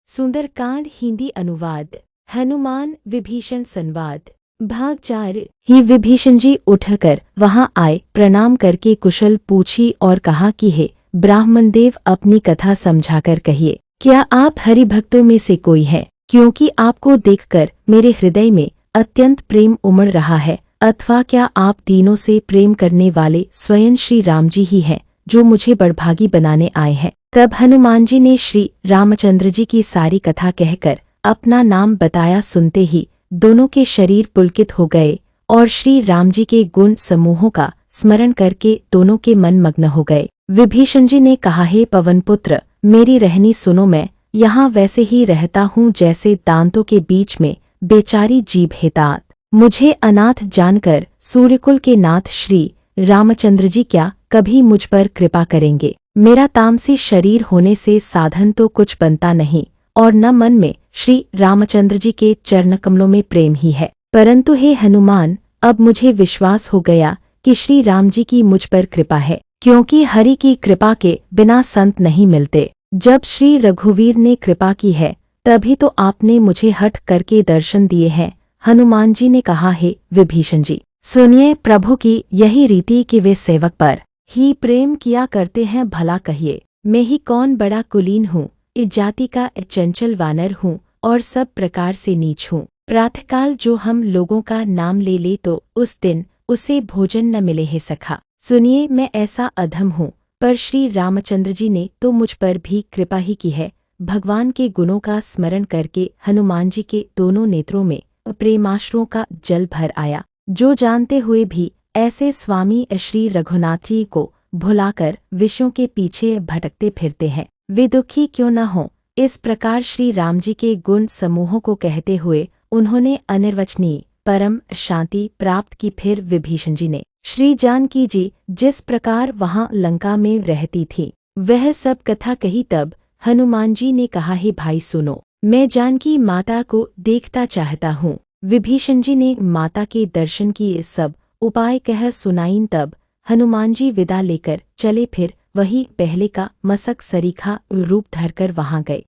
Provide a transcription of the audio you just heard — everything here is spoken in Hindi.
सुंदरकांड हिंदी अनुवाद। हनुमान विभीषण संवाद भाग 4। ही विभीषण जी उठकर वहां आए, प्रणाम करके कुशल पूछी और कहा कि हे ब्राह्मण देव, अपनी कथा समझाकर कहिए। क्या आप हरि भक्तों में से कोई है? क्योंकि आपको देखकर मेरे हृदय में अत्यंत प्रेम उमड़ रहा है। अथवा क्या आप तीनों से प्रेम करने वाले स्वयं श्री राम जी ही हैं, जो मुझे बड़भागी बनाने आए हैं? तब हनुमान जी ने श्री रामचंद्र जी की सारी कथा कहकर अपना नाम बताया। सुनते ही दोनों के शरीर पुलकित हो गए और श्री राम जी के गुण समूहों का स्मरण करके दोनों के मन मग्न हो गए। विभीषण जी ने कहा, हे पवन पुत्र, मेरी रहनी सुनो। मैं यहाँ वैसे ही रहता हूँ जैसे दांतों के बीच में बेचारी जीभ है तात। मुझे अनाथ जानकर सूर्यकुल के नाथ श्री रामचंद्र जी क्या कभी मुझ पर कृपा करेंगे? मेरा तामसी शरीर होने से साधन तो कुछ बनता नहीं, और न मन में श्री रामचंद्र जी के चरणकमलों में प्रेम ही है। परंतु हे हनुमान, अब मुझे विश्वास हो गया कि श्री राम जी की मुझ पर कृपा है, क्योंकि हरि की कृपा के बिना संत नहीं मिलते। जब श्री रघुवीर ने कृपा की है, तभी तो आपने मुझे हठ करके दर्शन दिए हैं। हनुमान जी ने कहा, हे विभीषण जी, सुनिए, प्रभु की यही रीति कि वे सेवक पर ही प्रेम किया करते हैं। भला कहिए, मैं ही कौन बड़ा कुलीन हूँ, इस जाति का चंचल वानर हूँ और सब प्रकार से नीच हूँ। प्रातःकाल जो हम लोगों का नाम ले ले तो उस दिन उसे भोजन न मिले है सखा। सुनिए, मैं ऐसा अधम हूँ, पर श्री रामचंद्र जी ने तो मुझ पर भी कृपा ही की है। भगवान के गुणों का स्मरण करके हनुमान जी के दोनों नेत्रों में प्रेमाश्रुओं का जल भर आया। जो जानते हुए भी ऐसे स्वामी श्री रघुनाथ जी को भुलाकर विषयों के पीछे भटकते फिरते हैं, वे दुखी क्यों न हों। इस प्रकार श्री राम जी के गुण समूहों को कहते हुए उन्होंने अनिर्वचनीय परम शांति प्राप्त की। फिर विभीषण जी ने श्री जानकी जी जिस प्रकार वहां लंका में रहती थी वह सब कथा कही। तब हनुमान जी ने कहा, हे भाई सुनो, मैं जानकी माता को देखता चाहता हूँ। विभीषण जी ने माता के दर्शन की सब उपाय कह सुनाईन। तब हनुमान जी विदा लेकर चले, फिर वही पहले का मसक सरीखा रूप धरकर वहां गए।